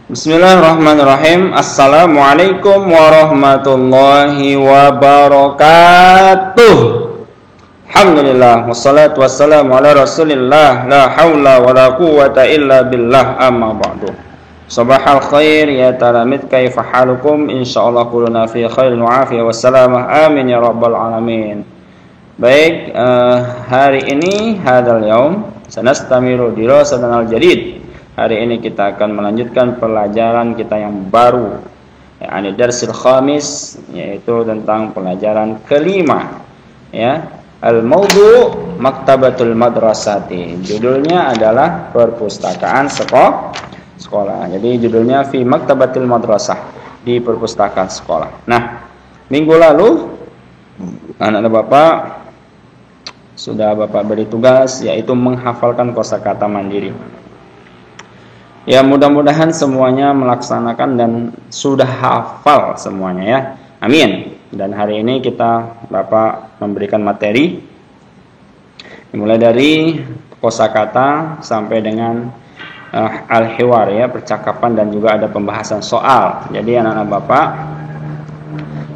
Bismillahirrahmanirrahim. Assalamualaikum warahmatullahi wabarakatuh. Alhamdulillah wassalatu wassalamu ala Rasulillah la haula wala quwwata illa billah amma ba'du. Sabahal khair ya talamid, kaifa halukum? Insyaallah kuluna fi khairin wa afiyah wassalamah. Amin ya rabbal alamin. Baik, hari ini hadzal yaum sanastamiru dirasatan al-jadid. Hari ini kita akan melanjutkan pelajaran kita yang baru, yakni darsil khamis, yaitu tentang pelajaran kelima, ya. Al-maudu maktabatul madrasati. Judulnya adalah perpustakaan sekolah. Jadi judulnya fi maktabatil madrasah, di perpustakaan sekolah. Nah, minggu lalu anak-anak Bapak sudah Bapak beri tugas, yaitu menghafalkan kosakata mandiri. Ya, mudah-mudahan semuanya melaksanakan dan sudah hafal semuanya, ya. Amin. Dan hari ini Bapak memberikan materi mulai dari kosakata sampai dengan al-hiwar, ya, percakapan, dan juga ada pembahasan soal. Jadi anak-anak Bapak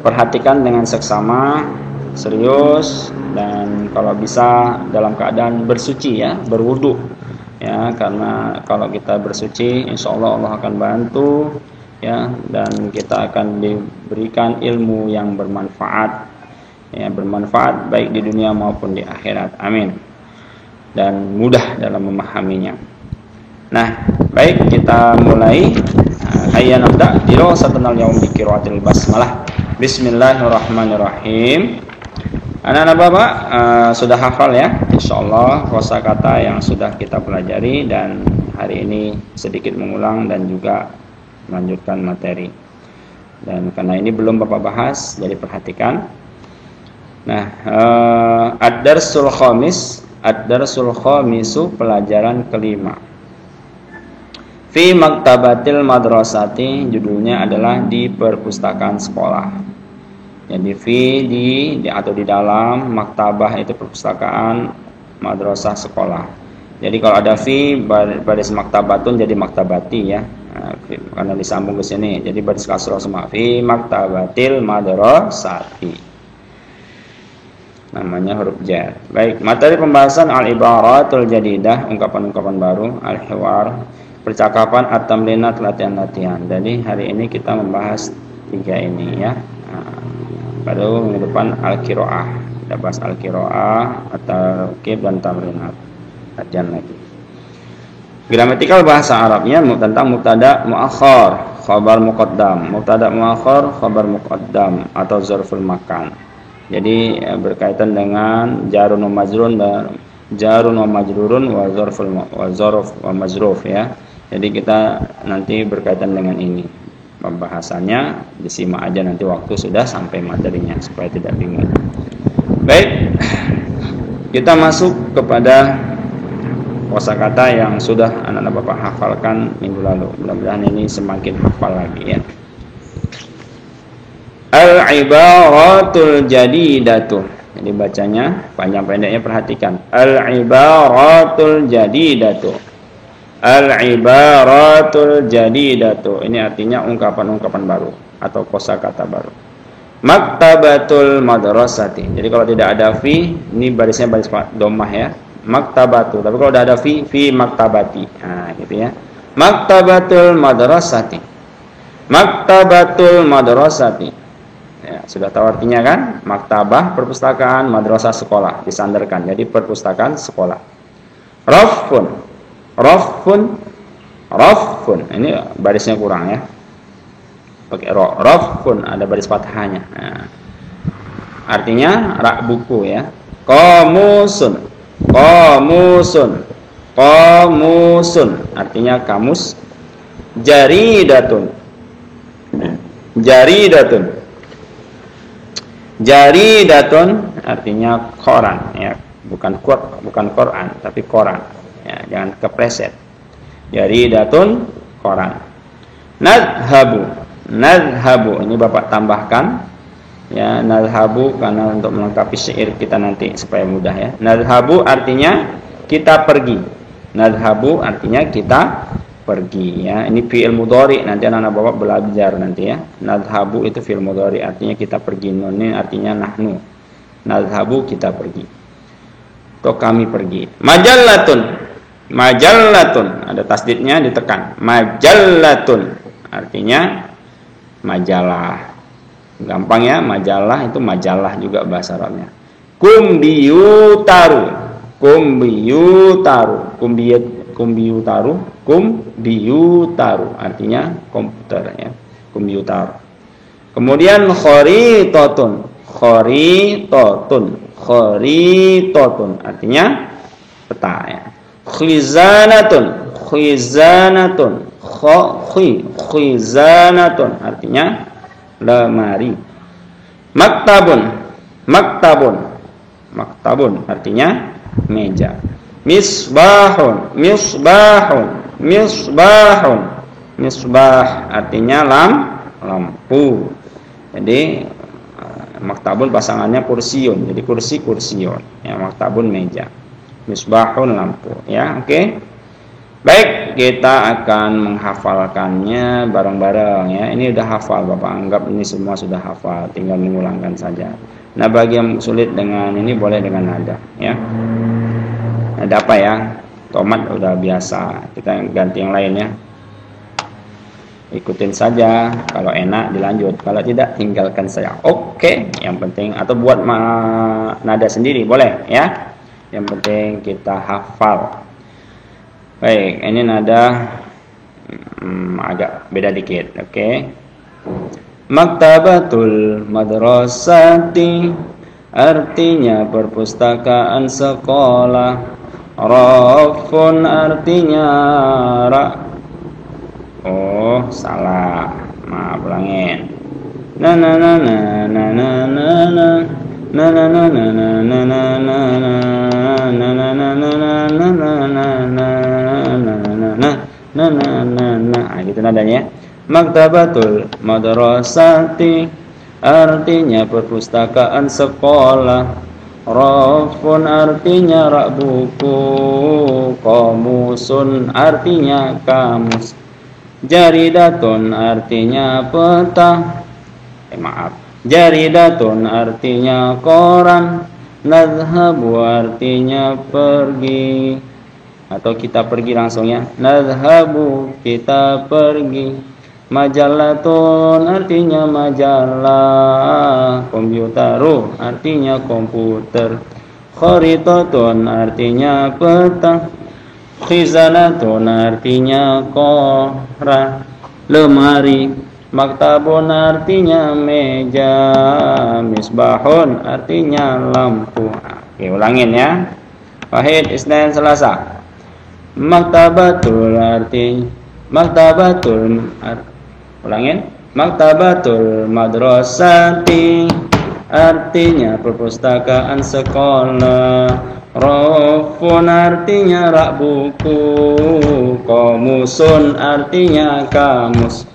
perhatikan dengan seksama, serius, dan kalau bisa dalam keadaan bersuci, ya, berwudu. Ya, karena kalau kita bersuci, insya Allah Allah akan bantu, ya, dan kita akan diberikan ilmu yang bermanfaat, ya, bermanfaat baik di dunia maupun di akhirat. Amin. Dan mudah dalam memahaminya. Nah, baik, kita mulai. Hayya nabda dirasatan al-yaum bi qiraatil basmalah. Bismillahirrahmanirrahim. Anak-anak Bapak sudah hafal, ya, insyaallah kosakata yang sudah kita pelajari, dan hari ini sedikit mengulang dan juga melanjutkan materi. Dan karena ini belum Bapak bahas, jadi perhatikan. Nah, ad-darsul khamisu, pelajaran kelima. Fi maktabatil madrasati, judulnya adalah di perpustakaan sekolah. Jadi di atau di dalam, maktabah itu perpustakaan, madrasah sekolah. Jadi kalau ada baris maktabatun jadi maktabati, ya, karena disambung ke sini. Jadi baris kasroh semua, fi maktabatil madrasati, namanya huruf jar. Baik, materi pembahasan al-ibaratul jadidah, ungkapan-ungkapan baru, al-hiwar, percakapan, at-tamrinat, latihan-latihan. Jadi hari ini kita membahas 3 ini, ya. Baru minggu depan al-qiraah, kita bahas al-qiraah, at-tarkib, dan tamrinat, latihan lagi. Gramatikal bahasa Arabnya tentang mubtada muakhar, khabar muqaddam, mubtada muakhar, khabar muqaddam, atau zarful makan. Jadi berkaitan dengan jarun wa majrurun, dan jarun wa majrurun wa zarf wa majruf, ya. Jadi kita nanti berkaitan dengan ini. Pembahasannya disimak aja nanti waktu sudah sampai materinya supaya tidak bingung. Baik, kita masuk kepada kosakata yang sudah anak-anak Bapak hafalkan minggu lalu. Mudah-mudahan ini semakin hafal lagi, ya. Al-ibaratul jadidatu. Jadi bacanya panjang pendeknya perhatikan. Al-ibaratul jadidatu. Al-ibaratul jadidatu. Ini artinya ungkapan-ungkapan baru atau kosakata baru. Maktabatul madrasati. Jadi kalau tidak ada fi, ini barisnya baris dhammah, ya. Maktabatu. Tapi kalau sudah ada fi maktabati. Nah, gitu, ya. Maktabatul madrasati. Maktabatul madrasati. Ya, sudah tahu artinya kan? Maktabah perpustakaan, madrasah sekolah, disandarkan. Jadi perpustakaan sekolah. Rafun. Ini barisnya kurang, ya. Pakai rafun, ada baris fathahnya. Nah, artinya rak buku, ya. Qamusun. Artinya kamus. Jaridatun. Artinya koran, ya. Bukan Quran, tapi koran. Ya, jangan kepreset. Jaridatun, koran. Nadhabu, ini Bapak tambahkan, ya, nadhabu karena untuk melengkapi syair kita nanti supaya mudah, ya. Nadhabu artinya kita pergi. Nadhabu artinya kita pergi ya. Ini fi'il mudhari, nanti anak-anak Bapak belajar nanti ya. Nadhabu itu fi'il mudhari, artinya kita pergi. Nun ini artinya nahnu. Nadhabu kita pergi. Atau kami pergi. Majallatun. Majallatun, ada tasdidnya ditekan. Majallatun artinya majalah. Gampang ya, majalah itu majalah juga bahasa Arabnya. Kumbiyutaru. Kumbiyutaru. Kumbiyutaru artinya komputer ya. Kumbiyutaru. Kemudian kharitatun. Kharitatun artinya peta ya. Khizanatun artinya lemari. Maktabun artinya meja. Misbah artinya lampu. Jadi maktabun pasangannya kursiun, jadi kursiun ya. Maktabun meja, misbahun lampu ya. Oke. Baik, kita akan menghafalkannya bareng-bareng ya. Ini udah hafal Bapak, anggap ini semua sudah hafal, tinggal mengulangkan saja. Nah, bagi yang sulit dengan ini boleh dengan nada ya. Ada apa ya? Tomat udah biasa, kita ganti yang lain ya. Ikutin saja, kalau enak dilanjut, kalau tidak tinggalkan saya. Oke, yang penting atau buat nada sendiri boleh ya. Yang penting kita hafal. Baik, ini nada agak beda dikit. Oke. Maktabatul madrasati artinya perpustakaan sekolah. Rafun artinya rak. Oh, salah. Maaf, ulangin. Na na na na na na na na na na na na na na na na gitu nadanya. Maktabatul madrasati artinya perpustakaan sekolah. Rafun artinya rak buku. Qamusun artinya kamus. Jaridatun artinya peta. Jaridatun artinya koran. Nadhabu artinya pergi. Atau kita pergi langsung ya. Nadhabu kita pergi. Majallatun artinya majalah. Komputeru artinya komputer. Kharitatun artinya peta. Khizanatun artinya koran, lemari. Maktabun artinya meja. Misbahun artinya lampu. Oke, ulangin ya. Wahid, Isnin, Selasa. Maktabatul ulangin. Maktabatul madrasati artinya perpustakaan sekolah. Rafun artinya rak buku. Qamusun artinya kamus.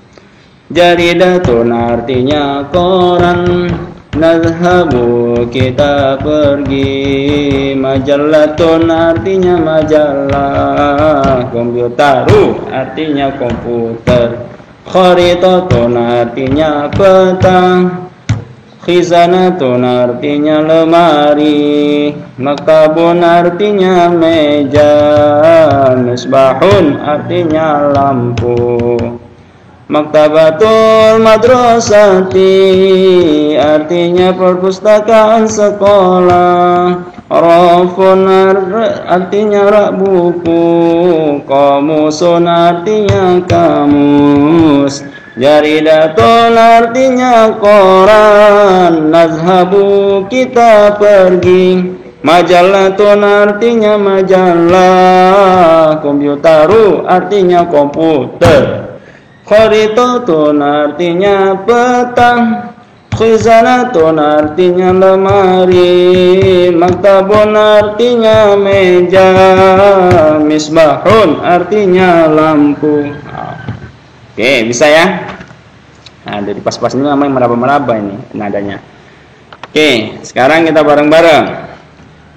Jaridatun artinya koran. Nadhabu kita pergi. Majallatun artinya majalah. Komputeru artinya komputer. Kharitatun artinya peta. Khizanatun artinya lemari. Maktabun artinya meja. Misbahun artinya lampu. Maktabatul madrasati artinya perpustakaan sekolah. Rafun artinya rak buku. Qamusun artinya kamus. Jaridatun artinya koran. Nazhabu kita pergi. Majallatun artinya majalah. Komputeru artinya komputer. Kharitatun artinya peta. Khizanatun artinya lemari. Maktabun artinya meja. Misbahun artinya lampu. Oke, bisa ya. Nah, dari pas-pas ini namanya meraba-meraba ini nadanya. Oke, sekarang kita bareng-bareng.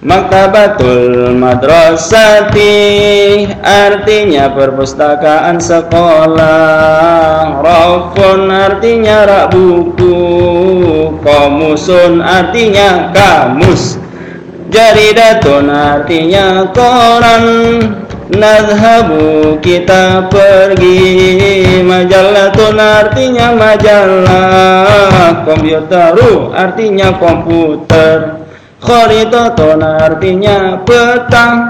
Maktabatul madrasati artinya perpustakaan sekolah. Rafun artinya rak buku. Qamusun artinya kamus. Jaridatun artinya koran. Nadhabu kita pergi. Majallatun artinya majalah. Komputeru artinya komputer. Kharitatun artinya peta.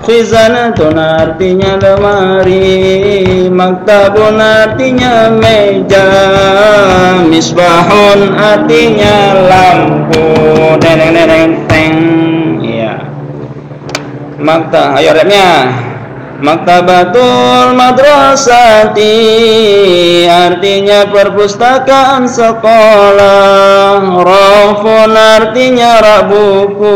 Khizanatun artinya lemari. Maktabun artinya meja. Misbahun artinya lampu. Deng. Iya. Ayo rapnya. Maktabatul madrasati artinya perpustakaan sekolah. Rafun artinya rak buku.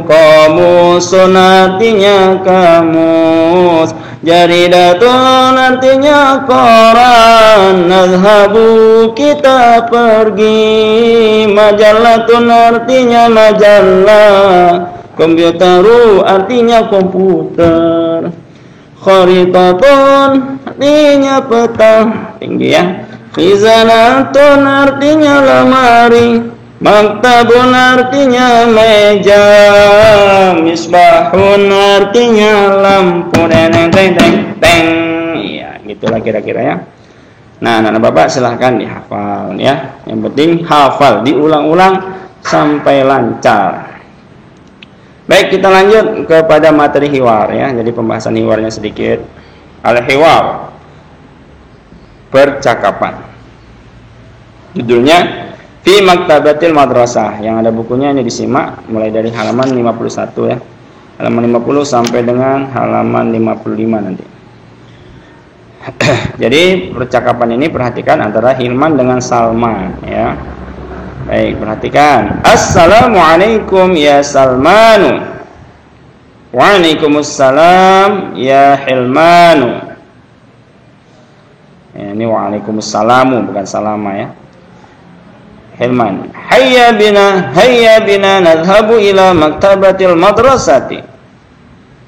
Qamusun artinya kamus. Jaridatun artinya koran. Nadhabu kita pergi. Majallatun artinya majalah. Komputeru artinya komputer. Kharitatun artinya peta. Tinggi ya. Khizanatun artinya lemari. Maktabun artinya meja. Misbahun artinya lampu. Teng. Iya, gitulah kira-kira ya. Nah, anak bapak silahkan dihafal ya. Yang penting hafal, diulang-ulang sampai lancar. Baik, kita lanjut kepada materi hiwar ya. Jadi pembahasan hiwarnya sedikit. Al-hiwar, percakapan. Judulnya Fi Maktabatil Madrasah. Yang ada bukunya ini disimak mulai dari halaman 51 ya. Halaman 50 sampai dengan halaman 55 nanti. Jadi percakapan ini perhatikan antara Hilman dengan Salman ya. Baik, perhatikan. Assalamualaikum ya Salmanu. Waalaikumsalam ya Hilmanu. Ya, ini waalaikumsalamu bukan salama ya. Hilman. Hayya bina nadhhabu ila maktabatil madrasati.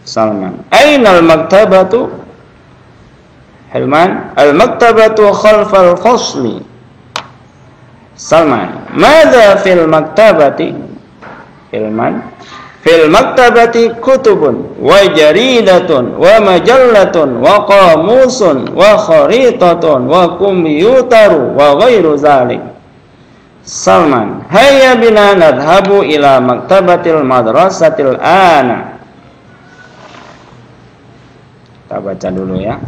Salman. Ainal maktabatu? Hilman. Al maktabatu khalfal fasli. Salman. Madza fil maktabati? Hilman. Fil maktabati kutubun wa jaridatun wa majallatun wa qamusun wa kharitatun wa komputaru wa ghairu zalik. Salman. Hayya bina nadhhabu ila maktabatil madrasatil ana. Kita baca dulu ya.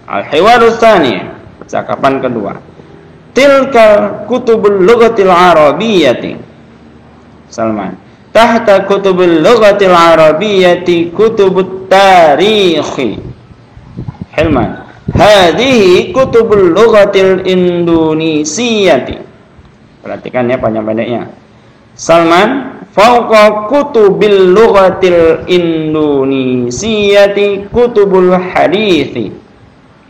Al-hiwarus tsani, percakapan kedua. Tilka kutubul lughatil arabiyyati. Salman. Tahta kutubul lughatil arabiyyati kutubut tarikhi. Hilman. Hadhihi kutubul lughatil indonesiyyati. Perhatikan ya panjang pendeknya. Salman. Fauqa kutubil lughatil indonesiyyati kutubul hadithi.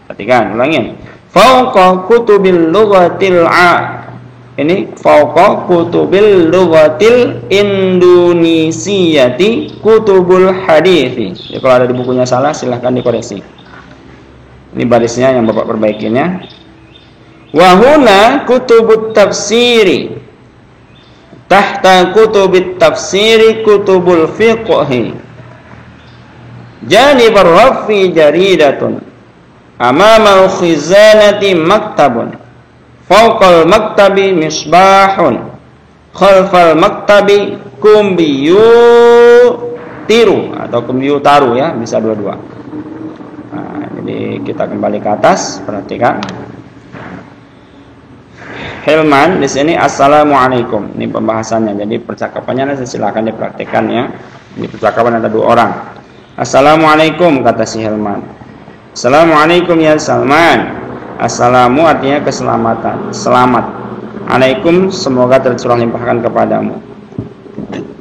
Perhatikan, ulangin. Fauqa kutubil lughatil ini fauqa kutubil lughatil indonesiyyati kutubul hadithi. Jadi kalau ada di bukunya salah silahkan dikoreksi. Ini barisnya yang Bapak perbaikinya. Wa huna kutubut tafsiri. Tahta kutubit tafsiri kutubul fiqhi. Janib ar-rafi jaridatun. Amama khizanati maktabun. Fawqal maktabi misbahun. Khalfal maktabi kumbiyutiru atau kumbiyutaru ya, bisa dua-dua. Nah, jadi kita kembali ke atas, perhatikan. Hilman di sini assalamualaikum. Ini pembahasannya. Jadi percakapannya nanti silakan dipraktikkan ya. Di percakapan ada dua orang. Assalamualaikum kata si Hilman. Assalamualaikum ya Salman. Assalamu artinya keselamatan, selamat. Alaikum semoga tercurah limpahkan kepadamu.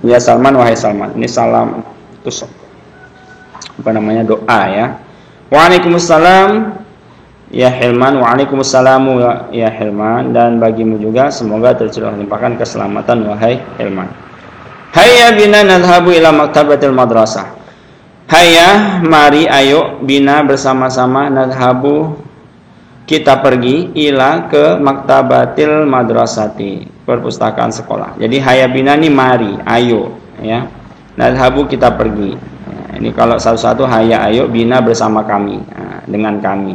Ya Salman, wahai Salman. Ini salam itu apa namanya, doa ya. Waalaikumsalam ya Hilman. Waalaikumsalamu ya Hilman. Dan bagimu juga semoga tercurah limpahkan keselamatan wahai Hilman. Hayya bina nadhhabu ila maktabatil madrasah. Hayya, mari, ayo, bina, bersama-sama, nadhhabu, kita pergi, ila, ke maktabatil madrasati, perpustakaan sekolah. Jadi hayya bina ini mari, ayo, ya. Nadhhabu, kita pergi. Nah, ini kalau satu-satu, hayya, ayo, bina, bersama kami, nah, dengan kami.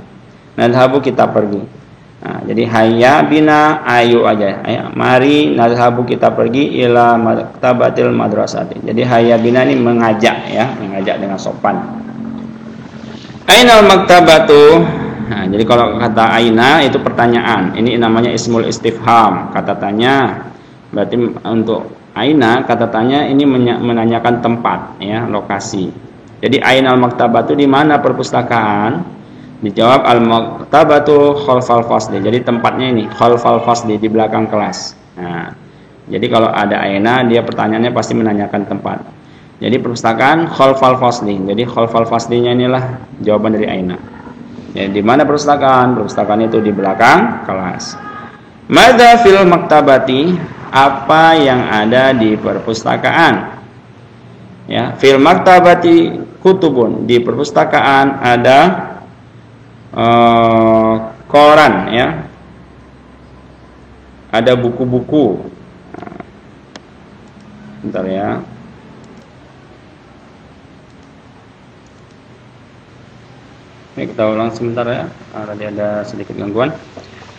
Nadhhabu, kita pergi. Nah, jadi hayya bina, ayo aja, ayo, mari, nadhhabu, kita pergi, ila maktabatil madrasati. Jadi hayya bina ini mengajak, ya, mengajak dengan sopan. Ainal maktabatu. Nah, jadi kalau kata aina itu pertanyaan. Ini namanya ismul istifham, kata tanya. Berarti untuk aina, kata tanya ini menanyakan tempat, ya, lokasi. Jadi ainal maktabatu, di mana perpustakaan? Dijawab al-maktabatu khalfal fasli. Jadi tempatnya ini khalfal fasli, di belakang kelas. Nah, jadi kalau ada aina, dia pertanyaannya pasti menanyakan tempat. Jadi perpustakaan khalfal fasli. Jadi khalfal faslinya inilah jawaban dari aina. Jadi di mana perpustakaan? Perpustakaan itu di belakang kelas. Madza fil maktabati? Apa yang ada di perpustakaan? Ya, fil maktabati kutubun. Di perpustakaan ada koran, ya, ada buku-buku. Bentar ya. Ini kita ulang sebentar ya. Tadi ada sedikit gangguan.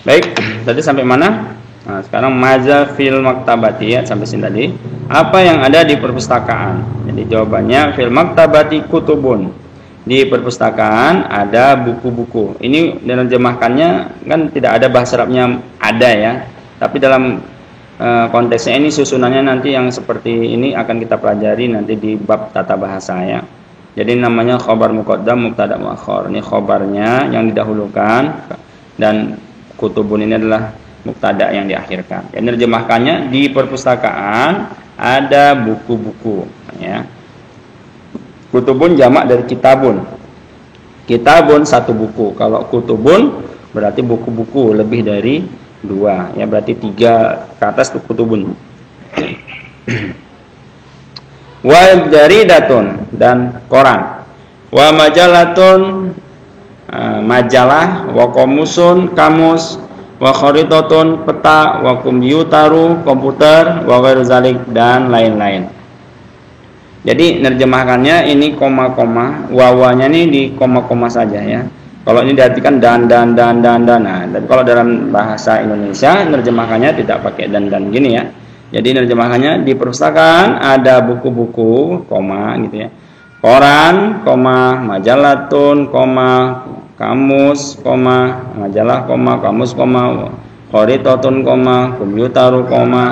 Baik, tadi sampai mana? Nah, sekarang maza fil maktabati, ya, sampai sini tadi. Apa yang ada di perpustakaan? Jadi jawabannya fil maktabati kutubun. Di perpustakaan ada buku-buku. Ini menerjemahkannya kan tidak ada bahasa Arabnya ada, ya. Tapi dalam konteksnya ini susunannya nanti yang seperti ini akan kita pelajari nanti di bab tata bahasa, ya. Jadi namanya khobar muqaddam, mubtada muakhar. Ini khobarnya yang didahulukan dan kutubun ini adalah mubtada yang diakhirkan. Yang menerjemahkannya di perpustakaan ada buku-buku, ya. Kutubun jamak dari kitabun. Kitabun satu buku. Kalau kutubun berarti buku-buku lebih dari 2. Ya, berarti 3 ke atas itu kutubun. Wa jaridatun, dan koran. Wa majalatun, majalah. Wa komusun, kamus. Wa kharitatun, peta. Wa komputaru, komputer. Wa ghairu zalik, dan lain-lain. Jadi nerjemahkannya ini koma-koma, wawanya ini di koma-koma saja, ya. Kalau ini diartikan dan. Nah, tapi kalau dalam bahasa Indonesia nerjemahkannya tidak pakai dan gini, ya. Jadi nerjemahkannya di perpustakaan ada buku-buku, koma gitu, ya. Koran, koma, majalatun, koma, kamus, koma, majalah, koma, kamus, koma, kharitatun, koma, komputaru, koma,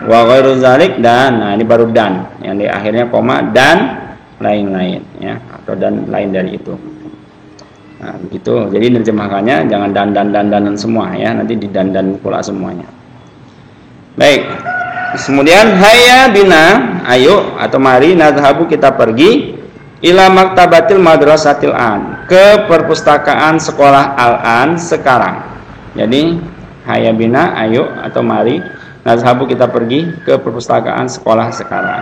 wa ghairu zalik, dan, nah ini baru dan yang di akhirnya koma, dan lain-lain, ya, atau dan lain dari itu. Nah begitu. Jadi nerjemahkannya jangan dan semua, ya, nanti di dan pula semuanya. Baik, kemudian hayya bina, ayo atau mari, nadhhabu, kita pergi, ila maktabatil madrasatil an, ke perpustakaan sekolah al-an sekarang. Jadi hayya bina, ayo atau mari, nadhhabu, kita pergi ke perpustakaan sekolah sekarang.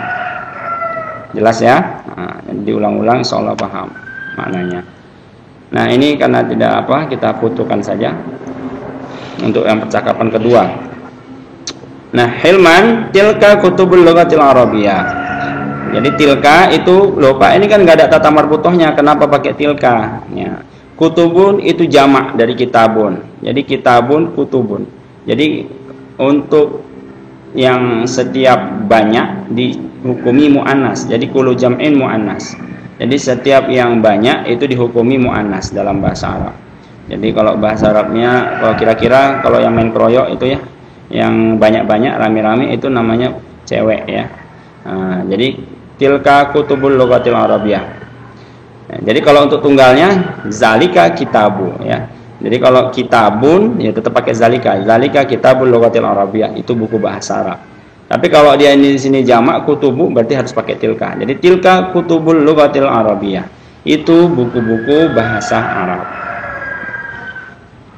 Jelas, ya? Nah, diulang-ulang insyaallah paham maknanya. Nah, ini karena tidak apa, kita putuskan saja untuk yang percakapan kedua. Nah, hilman tilka kutubul lughatil arabiyyah. Jadi tilka itu, lupa ini kan enggak ada tata marbutohnya, kenapa pakai tilka? Ya. Kutubun itu jamak dari kitabun. Jadi kitabun, kutubun. Jadi untuk yang setiap banyak dihukumi mu'annas. Jadi kullu jam'in mu'annas. Jadi setiap yang banyak itu dihukumi mu'annas dalam bahasa Arab. Jadi kalau bahasa Arabnya, kalau kira-kira kalau yang main keroyok itu, ya, yang banyak-banyak rame-rame itu namanya cewek, ya. Nah, jadi tilka kutubul lughatil arabiyyah. Nah, jadi kalau untuk tunggalnya zalika kitabu, ya. Jadi kalau kitabun, ya tetap pakai zalika. Zalika kitabul lughatil arabiyyah, itu buku bahasa Arab. Tapi kalau dia di sini jamak kutubu, berarti harus pakai tilka. Jadi tilka kutubul lughatil arabiyyah, itu buku-buku bahasa Arab.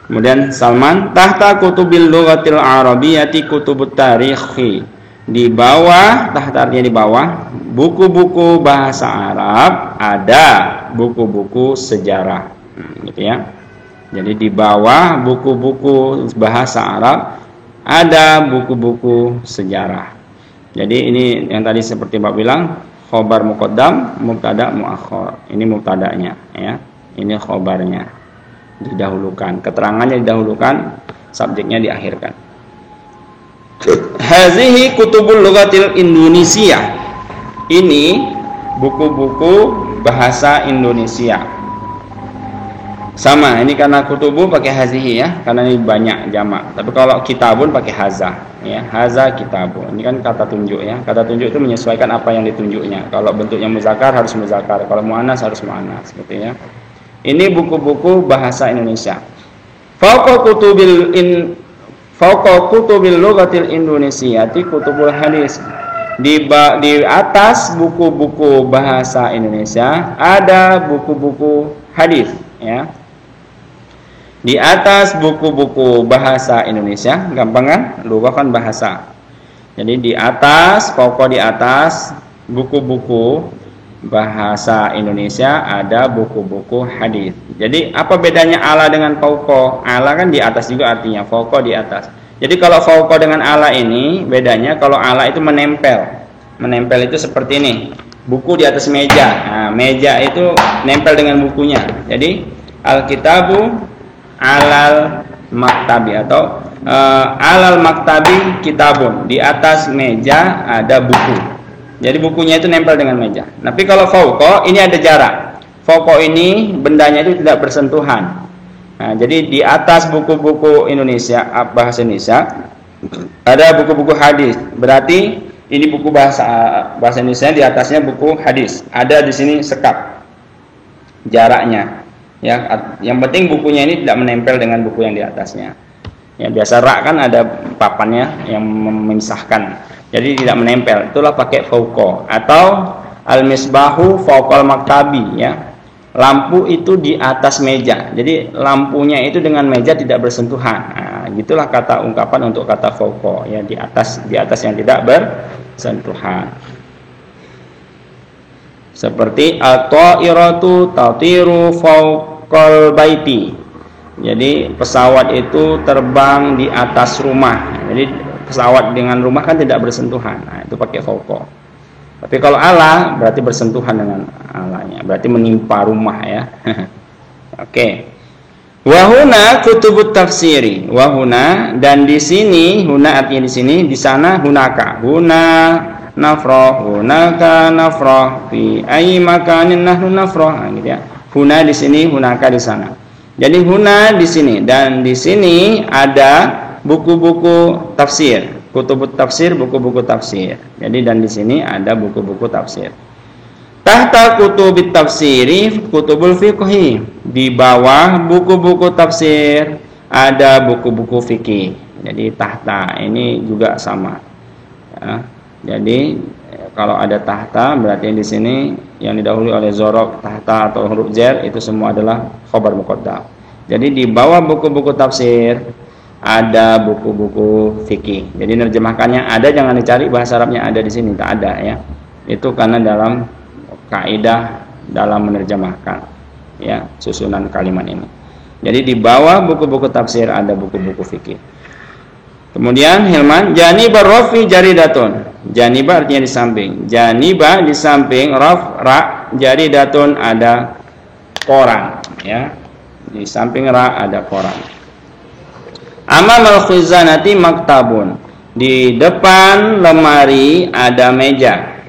Kemudian Salman, tahta kutubil lughatil arabiyyati kutubut tarikhi Di bawah, tahta artinya di bawah, buku-buku bahasa Arab, ada buku-buku sejarah, gitu ya. Jadi di bawah buku-buku bahasa Arab ada buku-buku sejarah. Jadi ini yang tadi seperti Bapak bilang, khobar muqaddam, mubtada muakhar. Ini mubtadanya, ya. Ini khobarnya didahulukan, keterangannya didahulukan, subjeknya diakhirkan. Hazihi kutubul lughatil Indonesia. Ini buku-buku bahasa Indonesia. Sama, ini karena kutubu pakai hazihi ya, karena ini banyak jamak. Tapi kalau kitabun pakai haza, ya, haza kitabun. Ini kan kata tunjuk ya. Kata tunjuk itu menyesuaikan apa yang ditunjuknya. Kalau bentuknya muzakkar harus muzakkar, kalau muannas harus muannas, gitu ya. Ini buku-buku bahasa Indonesia. Fauqa kutubil lughatil Indonesiati kutubul hadis. Di atas buku-buku bahasa Indonesia ada buku-buku hadis, ya. Di atas buku-buku bahasa Indonesia, gampang kan? Lughah kan bahasa. Jadi di atas, pokok di atas buku-buku bahasa Indonesia ada buku-buku hadis. Jadi apa bedanya ala dengan pokok? Ala kan di atas juga artinya, pokok di atas. Jadi kalau pokok dengan ala ini bedanya, kalau ala itu menempel. Menempel itu seperti ini. Buku di atas meja. Nah, meja itu nempel dengan bukunya. Jadi alkitabu alal maktabi atau alal maktabi kitabun, di atas meja ada buku. Jadi bukunya itu nempel dengan meja. Tapi kalau fauqa ini ada jarak. Fauqa ini bendanya itu tidak bersentuhan. Nah, jadi di atas buku-buku Indonesia, bahasa Indonesia ada buku-buku hadis. Berarti ini buku bahasa Indonesia, di atasnya buku hadis. Ada di sini sekap jaraknya. Ya, yang penting bukunya ini tidak menempel dengan buku yang di atasnya. Ya, biasa rak kan ada papannya yang memisahkan. Jadi tidak menempel. Itulah pakai fauqa atau al-misbahu fauqal maktabi, ya. Lampu itu di atas meja. Jadi lampunya itu dengan meja tidak bersentuhan. Nah, gitulah kata ungkapan untuk kata fauqa, ya, di atas yang tidak bersentuhan. Seperti at-ta'iratu tatiru fauqal baiti. Jadi pesawat itu terbang di atas rumah. Jadi pesawat dengan rumah kan tidak bersentuhan. Nah, itu pakai fauqa. Tapi kalau ala berarti bersentuhan dengan alanya, berarti menimpa rumah, ya. Oke. Wahuna kutubut tafsiri. Wahuna, dan di sini, huna artinya di sini, di sana hunaka. Huna nafrah, hunaka nafrah, fi ayyi makanin nahnu nafrah, gitu ya. Huna di sini, hunaka di sana. Jadi huna di sini, dan di sini ada buku-buku tafsir. Kutubut tafsir, buku-buku tafsir. Jadi dan di sini ada buku-buku tafsir. Tahta kutubit tafsiri kutubul fiqhi. Di bawah buku-buku tafsir ada buku-buku fikih. Jadi tahta ini juga sama. Ya. Jadi kalau ada tahta berarti di sini yang didahului oleh zorok, tahta atau huruf jar itu semua adalah khabar muqaddam. Jadi di bawah buku-buku tafsir ada buku-buku fikih. Jadi nerjemahkannya ada, jangan dicari bahasa Arabnya ada di sini, tak ada, ya. Itu karena dalam kaidah dalam menerjemahkan, ya, susunan kalimat ini. Jadi di bawah buku-buku tafsir ada buku-buku fikih. Kemudian Hilman, janibar rafi jaridatun. Janiba artinya di samping. Janiba di samping, ra jaridatun ada koran, ya. Di samping ra ada koran. Amamal khizanati maktabun. Di depan lemari ada meja.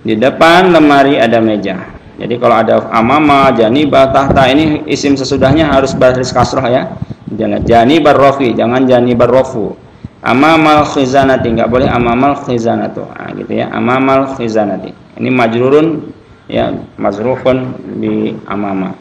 Di depan lemari ada meja. Jadi kalau ada amama, janibah, tahta, ini isim sesudahnya harus baris kasroh, ya. Jangan janibar rafi, jangan janibar rafu. Amamal khizanati, enggak boleh amamal khizanatu. Nah, gitu ya. Amamal khizanati. Ini majrurun, ya, mazrufun bi amama.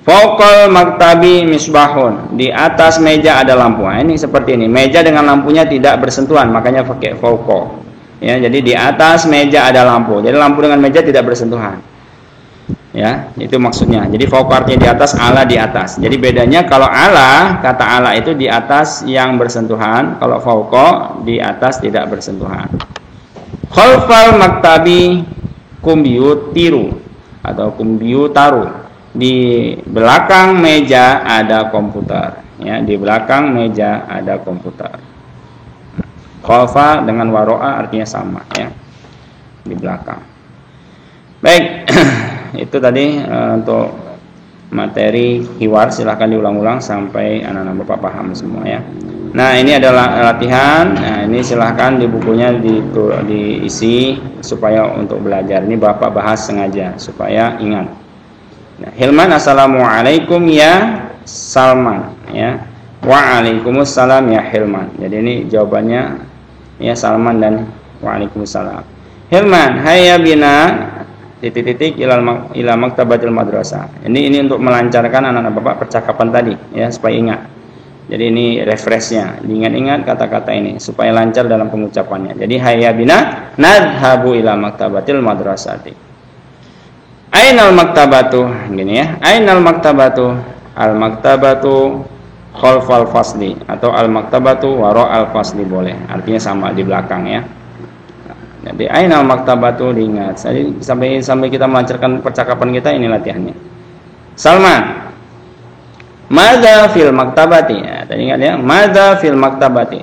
Fauqal maktabi misbahun. Di atas meja ada lampu. Nah, ini seperti ini. Meja dengan lampunya tidak bersentuhan, makanya pakai fauqa. Ya, jadi di atas meja ada lampu. Jadi lampu dengan meja tidak bersentuhan. Ya, itu maksudnya. Jadi fauqa artinya di atas, ala di atas. Jadi bedanya kalau ala, kata ala itu di atas yang bersentuhan, kalau fauqa di atas tidak bersentuhan. Khalfal maktabi kumbiyutiru atau kumbiyutaru. Di belakang meja ada komputer. Ya, di belakang meja ada komputer. Khalfa dengan waro'a artinya sama, ya. Di belakang. Baik. Itu tadi untuk materi hiwar, silahkan diulang-ulang sampai anak-anak Bapak paham semua, ya. Nah, ini adalah latihan. Nah, ini silahkan di bukunya diisi supaya untuk belajar. Ini Bapak bahas sengaja supaya ingat. Nah, Hilman, assalamualaikum ya Salman, ya. Waalaikumsalam ya Hilman. Jadi ini jawabannya ya Salman dan waalaikumsalam. Hilman, hayya bina titik-titik ila maktabatil madrasah. Ini untuk melancarkan anak-anak Bapak percakapan tadi, ya, supaya ingat. Jadi ini refreshnya, diingat-ingat kata-kata ini supaya lancar dalam pengucapannya. Jadi hayya bina nadhabu ila maktabatil madrasati. Ainal maktabatu, gini ya. Ainal maktabatu? Al maktabatu khalfal fasli atau al maktabatu wara al fasli boleh. Artinya sama, di belakang, ya. Jadi ainal maktabatu diingat. Jadi sampai kita melancarkan percakapan kita, ini latihannya. Salman, madza fil maktabati? Ya, tadi ingat, ya. Madza fil maktabati?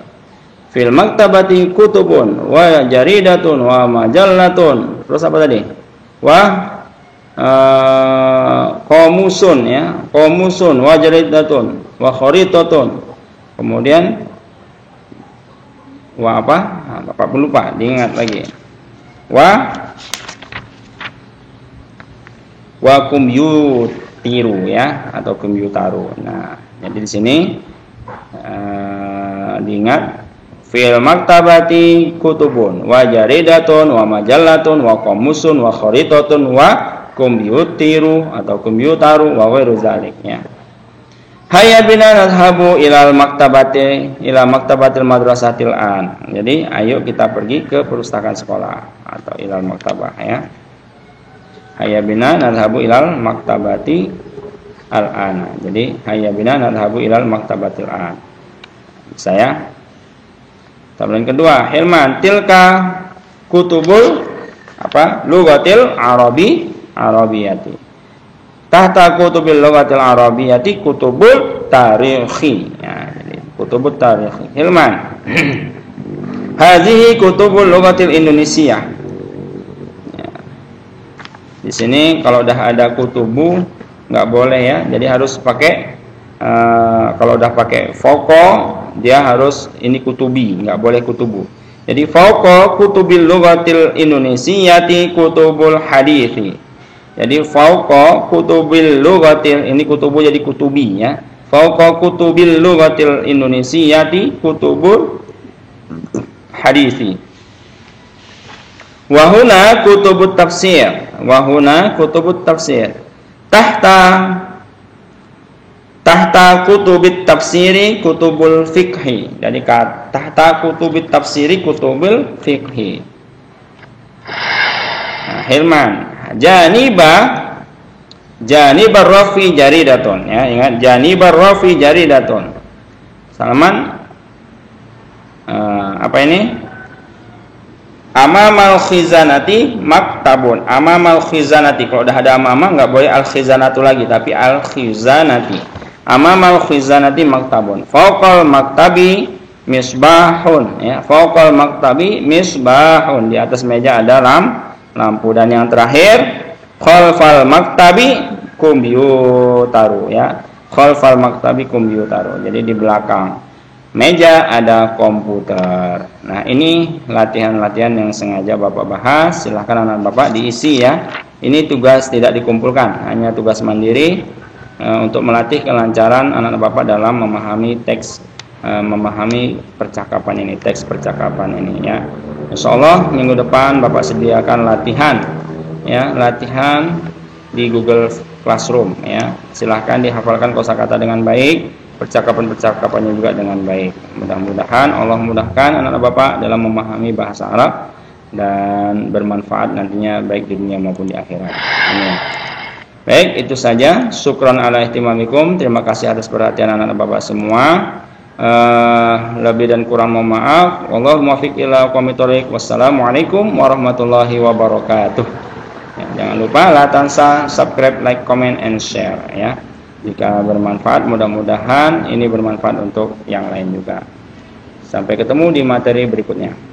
Fil maktabati kutubun wa jaridatun wa majallatun. Terus apa tadi? Wa qomusun, ya. Qomusun wa jaridatun wa kharitatun. Kemudian wa apa? Nah, Bapak pun lupa, diingat lagi. Wa kumbiyutiru, ya, atau kumbiyutaru. Nah, jadi di sini diingat fil maktabati kutubun wa jaridatun wa majallatun wa qamusun wa kharitatun wa kumbiyutiru atau kumbiyutaru wa ghairu zalik, ya. Hayya bina nadhabu ila maktabatil madrasatil an. Jadi ayo kita pergi ke perpustakaan sekolah atau ilal maktabah, ya. Hayya bina nadhabu ilal maktabati al an. Jadi hayya bina nadhabu ilal maktabatil an. Saya tabel kedua, Hilman, tilka kutubul apa? Lughatil arabiyati. Tahta kutubil lughatil arabiyyati kutubut tarikhi. Ya, jadi kutubut tarikhi. Hilman. Hadhihi kutubul lughatil Indonesia. Ya. Di sini kalau udah ada kutubu nggak boleh, ya. Jadi harus pakai kalau udah pakai foko dia harus ini kutubi, nggak boleh kutubu. Jadi foko kutubil lughatil Indonesiati kutubul hadithi. Jadi fauqa kutubil lughatil, ini kutubu jadi kutubi, ya. Fauqa kutubil lughatil Indonesiati kutubul hadisi. Wa huna kutubut tafsir. Wa huna kutubut tafsir. Tahta kutubit tafsiri kutubul fiqhi. Jadi tahta kutubit tafsiri kutubul fiqhi. Nah, Hilman, janibar rafi jaridatun, ya, ingat janibar rafi jaridatun. Salman, apa ini? Amamal khizanati maktabun. Amamal khizanati, kalau udah ada amama nggak boleh al khizanatu lagi, tapi al khizanati. Amamal khizanati maktabun. Fauqal maktabi misbahun, ya. Fauqal maktabi misbahun, di atas meja ada lampu. Dan yang terakhir, khalfal maktabi kumbiyutaru, ya. Khalfal maktabi kumbiyutaru. Jadi di belakang meja ada komputer. Nah, ini latihan-latihan yang sengaja Bapak bahas. Silahkan anak Bapak diisi, ya. Ini tugas tidak dikumpulkan, hanya tugas mandiri untuk melatih kelancaran anak Bapak dalam memahami teks, memahami percakapan ini, teks percakapan ini, ya. Insyaallah minggu depan Bapak sediakan latihan, ya, latihan di Google Classroom, ya. Silahkan dihafalkan kosakata dengan baik, percakapan-percakapannya juga dengan baik. Mudah-mudahan Allah mudahkan anak Bapak dalam memahami bahasa Arab dan bermanfaat nantinya baik di dunia maupun di akhirat. Amin. Baik, itu saja. Syukron ala ihtimamikum. Terima kasih atas perhatian anak-anak Bapak semua. Lebih dan kurang mohon maaf. Wallahu muwaffiq ila aqwamit thoriq. Wassalamualaikum warahmatullahi wabarakatuh. Ya, jangan lupa latansa subscribe, like, comment, and share ya. Jika bermanfaat, mudah-mudahan ini bermanfaat untuk yang lain juga. Sampai ketemu di materi berikutnya.